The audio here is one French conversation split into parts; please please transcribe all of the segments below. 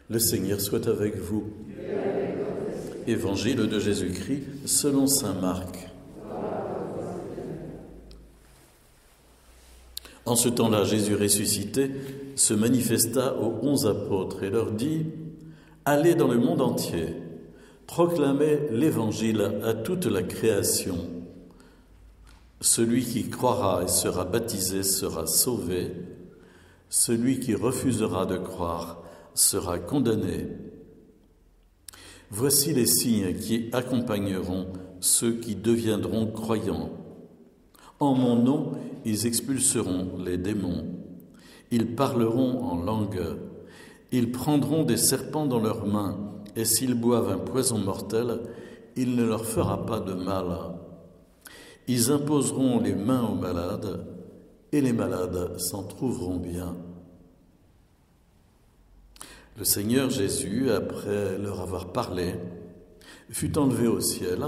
Le Seigneur soit avec vous. Évangile de Jésus-Christ selon saint Marc. En ce temps-là, Jésus ressuscité se manifesta aux 11 apôtres et leur dit « Allez dans le monde entier, proclamez l'Évangile à toute la création. Celui qui croira et sera baptisé sera sauvé. Celui qui refusera de croire sera condamné. Voici les signes qui accompagneront ceux qui deviendront croyants. En mon nom, ils expulseront les démons. Ils parleront en langue. Ils prendront des serpents dans leurs mains, et s'ils boivent un poison mortel, il ne leur fera pas de mal. Ils imposeront les mains aux malades, et les malades s'en trouveront bien. » Le Seigneur Jésus, après leur avoir parlé, fut enlevé au ciel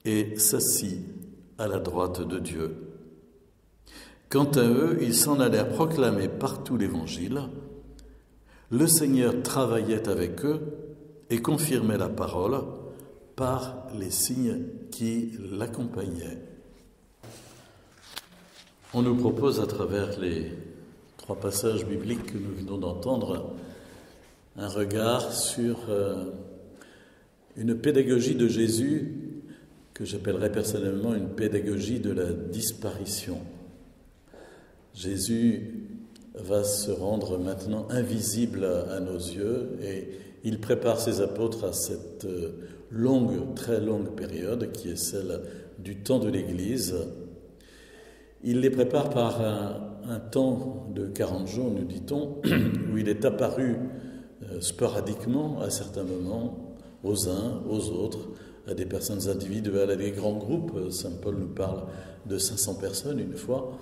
et s'assit à la droite de Dieu. Quant à eux, ils s'en allèrent proclamer partout l'Évangile. Le Seigneur travaillait avec eux et confirmait la parole par les signes qui l'accompagnaient. On nous propose, à travers les 3 passages bibliques que nous venons d'entendre, un regard sur une pédagogie de Jésus que j'appellerais personnellement une pédagogie de la disparition. Jésus va se rendre maintenant invisible à nos yeux et il prépare ses apôtres à cette très longue période qui est celle du temps de l'Église. Il les prépare par un temps de 40 jours, nous dit-on, où il est apparu sporadiquement à certains moments aux uns, aux autres, à des personnes individuelles, à des grands groupes. Saint Paul nous parle de 500 personnes une fois.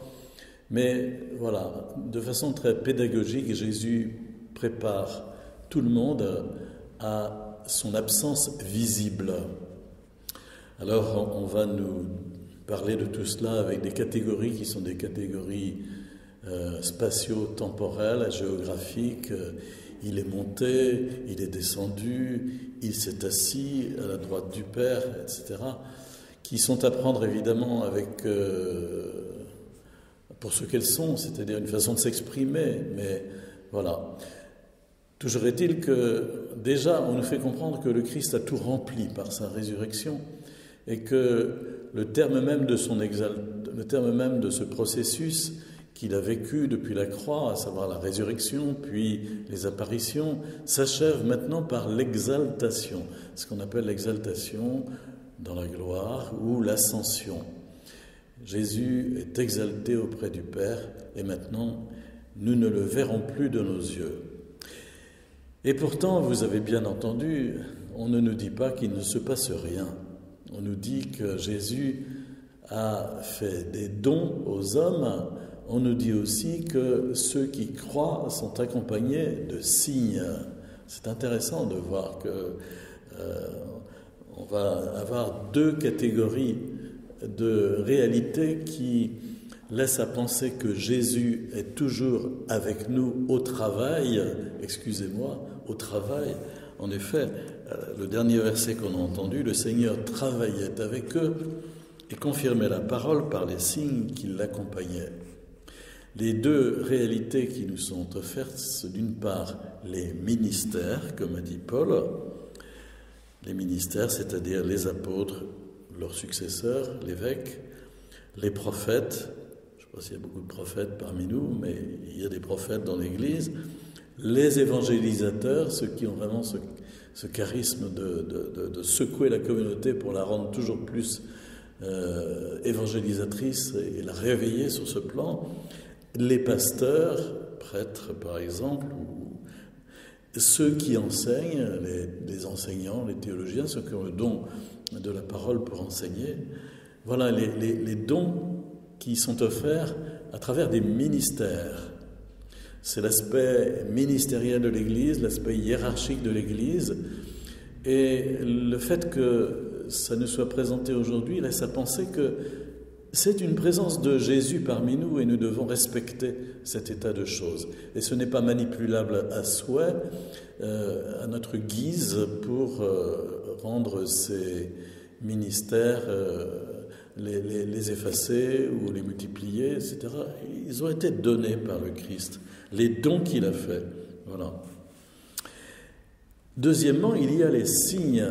Mais voilà, de façon très pédagogique, Jésus prépare tout le monde à son absence visible. Alors on va nous parler de tout cela avec des catégories qui sont des catégories spatio-temporelles, géographiques. Il est monté, il est descendu, il s'est assis à la droite du Père, etc., qui sont à prendre évidemment avec, pour ce qu'elles sont, c'est-à-dire une façon de s'exprimer, mais voilà. Toujours est-il que déjà on nous fait comprendre que le Christ a tout rempli par sa résurrection et que le terme même de ce processus qu'il a vécu depuis la croix, à savoir la résurrection, puis les apparitions, s'achève maintenant par l'exaltation, ce qu'on appelle l'exaltation dans la gloire ou l'ascension. Jésus est exalté auprès du Père et maintenant nous ne le verrons plus de nos yeux. Et pourtant, vous avez bien entendu, on ne nous dit pas qu'il ne se passe rien. On nous dit que Jésus a fait des dons aux hommes. On nous dit aussi que ceux qui croient sont accompagnés de signes. C'est intéressant de voir que on va avoir 2 catégories de réalités qui laissent à penser que Jésus est toujours avec nous au travail. Excusez-moi, au travail. En effet, le dernier verset qu'on a entendu, le Seigneur travaillait avec eux et confirmait la parole par les signes qui l'accompagnaient. Les 2 réalités qui nous sont offertes, c'est d'une part les ministères, comme a dit Paul, les ministères, c'est-à-dire les apôtres, leurs successeurs, l'évêque, les prophètes, je ne sais pas s'il y a beaucoup de prophètes parmi nous, mais il y a des prophètes dans l'Église, les évangélisateurs, ceux qui ont vraiment ce charisme de secouer la communauté pour la rendre toujours plus évangélisatrice et la réveiller sur ce plan, les pasteurs, prêtres par exemple, ou ceux qui enseignent, les enseignants, les théologiens, ceux qui ont le don de la parole pour enseigner. Voilà les dons qui sont offerts à travers des ministères. C'est l'aspect ministériel de l'Église, l'aspect hiérarchique de l'Église. Et le fait que ça nous soit présenté aujourd'hui laisse à penser que c'est une présence de Jésus parmi nous et nous devons respecter cet état de choses. Et ce n'est pas manipulable à souhait, à notre guise, pour rendre ces ministères, les effacer ou les multiplier, etc. Ils ont été donnés par le Christ, les dons qu'il a faits. Voilà. Deuxièmement, il y a les signes.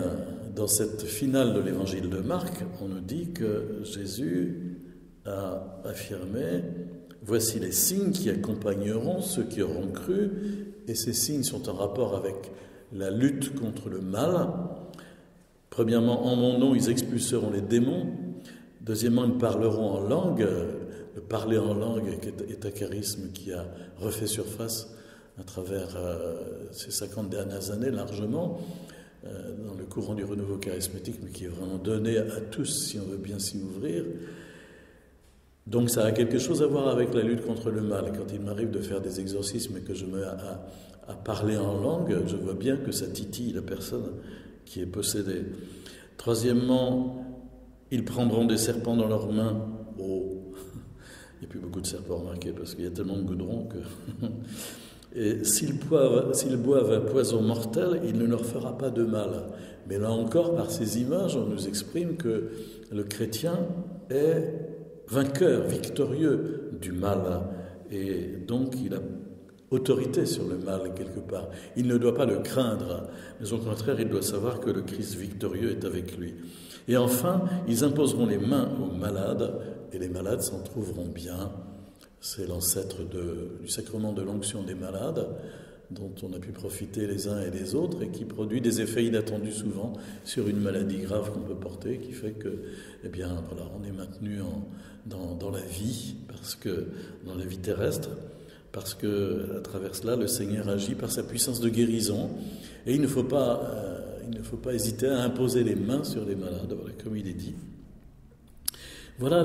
Dans cette finale de l'évangile de Marc, on nous dit que Jésus a affirmé « Voici les signes qui accompagneront ceux qui auront cru ». Et ces signes sont en rapport avec la lutte contre le mal. Premièrement, en mon nom, ils expulseront les démons. Deuxièmement, ils parleront en langue. Le parler en langue est un charisme qui a refait surface à travers ces 50 dernières années, largement, dans le courant du renouveau charismatique, mais qui est vraiment donné à tous si on veut bien s'y ouvrir. Donc ça a quelque chose à voir avec la lutte contre le mal. Quand il m'arrive de faire des exorcismes et que je me mets à parler en langue, je vois bien que ça titille la personne qui est possédée. Troisièmement, ils prendront des serpents dans leurs mains. Oh, il n'y a plus beaucoup de serpents, remarquez, parce qu'il y a tellement de goudron que... Et s'ils boivent un poison mortel, il ne leur fera pas de mal. Mais là encore, par ces images, on nous exprime que le chrétien est vainqueur, victorieux du mal. Et donc, il a autorité sur le mal, quelque part. Il ne doit pas le craindre, mais au contraire, il doit savoir que le Christ victorieux est avec lui. Et enfin, ils imposeront les mains aux malades, et les malades s'en trouveront bien. C'est l'ancêtre du sacrement de l'onction des malades, dont on a pu profiter les uns et les autres, et qui produit des effets inattendus souvent sur une maladie grave qu'on peut porter, qui fait que, eh bien, voilà, on est maintenu dans la vie, dans la vie terrestre, parce que à travers cela, le Seigneur agit par sa puissance de guérison, et il ne faut pas hésiter à imposer les mains sur les malades, voilà, comme il est dit. Voilà,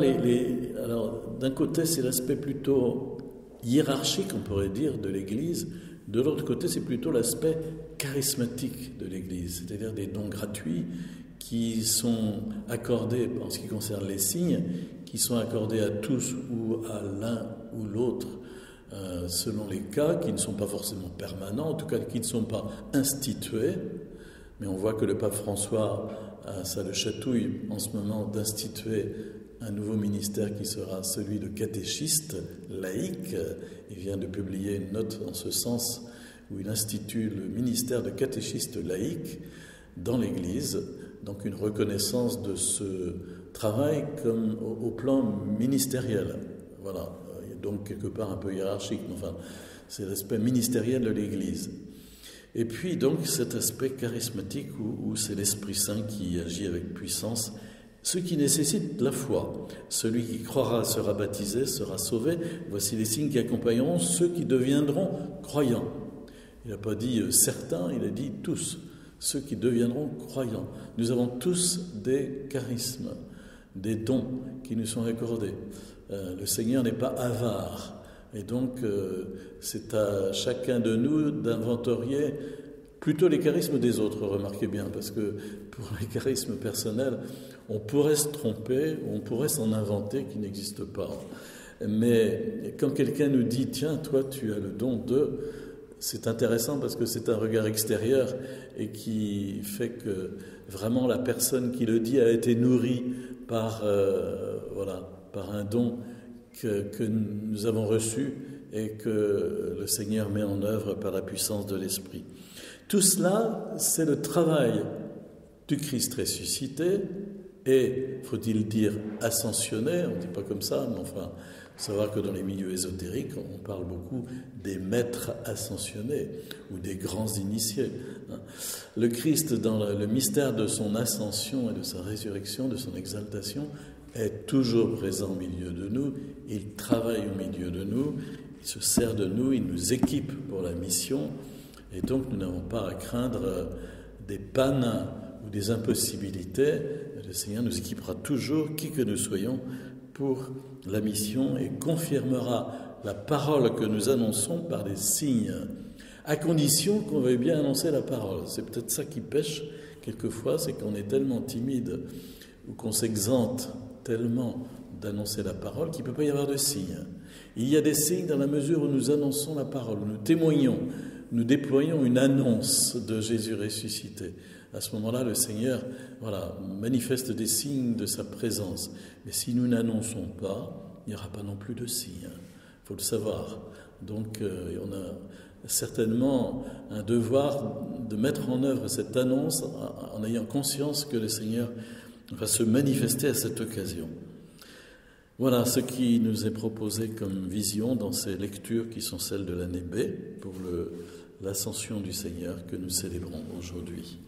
alors d'un côté c'est l'aspect plutôt hiérarchique, on pourrait dire, de l'Église, de l'autre côté c'est plutôt l'aspect charismatique de l'Église, c'est-à-dire des dons gratuits qui sont accordés, en ce qui concerne les signes, qui sont accordés à tous ou à l'un ou l'autre, selon les cas, qui ne sont pas forcément permanents, en tout cas qui ne sont pas institués, mais on voit que le pape François, ça le chatouille en ce moment d'instituer un nouveau ministère qui sera celui de catéchiste laïque. Il vient de publier une note en ce sens où il institue le ministère de catéchiste laïque dans l'Église, donc une reconnaissance de ce travail comme au plan ministériel. Voilà, donc quelque part un peu hiérarchique, mais enfin, c'est l'aspect ministériel de l'Église. Et puis donc cet aspect charismatique où c'est l'Esprit Saint qui agit avec puissance, ce qui nécessite la foi. Celui qui croira sera baptisé, sera sauvé. Voici les signes qui accompagneront ceux qui deviendront croyants. Il n'a pas dit certains, il a dit tous, ceux qui deviendront croyants. Nous avons tous des charismes, des dons qui nous sont accordés. Le Seigneur n'est pas avare. Et donc, c'est à chacun de nous d'inventorier plutôt les charismes des autres, remarquez bien, parce que pour les charismes personnels, on pourrait se tromper, on pourrait s'en inventer qui n'existe pas. Mais quand quelqu'un nous dit « Tiens, toi, tu as le don de… », c'est intéressant parce que c'est un regard extérieur et qui fait que vraiment la personne qui le dit a été nourrie par un don que nous avons reçu et que le Seigneur met en œuvre par la puissance de l'Esprit. Tout cela, c'est le travail du Christ ressuscité et, faut-il dire, ascensionné, on ne dit pas comme ça, mais enfin, savoir que dans les milieux ésotériques, on parle beaucoup des maîtres ascensionnés ou des grands initiés. Le Christ, dans le mystère de son ascension et de sa résurrection, de son exaltation, est toujours présent au milieu de nous, il travaille au milieu de nous, il se sert de nous, il nous équipe pour la mission, et donc nous n'avons pas à craindre des pannes ou des impossibilités. Le Seigneur nous équipera toujours, qui que nous soyons, pour la mission et confirmera la parole que nous annonçons par des signes, à condition qu'on veuille bien annoncer la parole. C'est peut-être ça qui pêche quelquefois, c'est qu'on est tellement timide ou qu'on s'exente tellement d'annoncer la parole qu'il ne peut pas y avoir de signes. Il y a des signes dans la mesure où nous annonçons la parole, où nous témoignons, nous déployons une annonce de Jésus ressuscité. À ce moment-là, le Seigneur manifeste des signes de sa présence. Mais si nous n'annonçons pas, il n'y aura pas non plus de signes. Il faut le savoir. Donc, on a certainement un devoir de mettre en œuvre cette annonce en ayant conscience que le Seigneur va se manifester à cette occasion. Voilà ce qui nous est proposé comme vision dans ces lectures qui sont celles de l'année B pour l'ascension du Seigneur que nous célébrons aujourd'hui.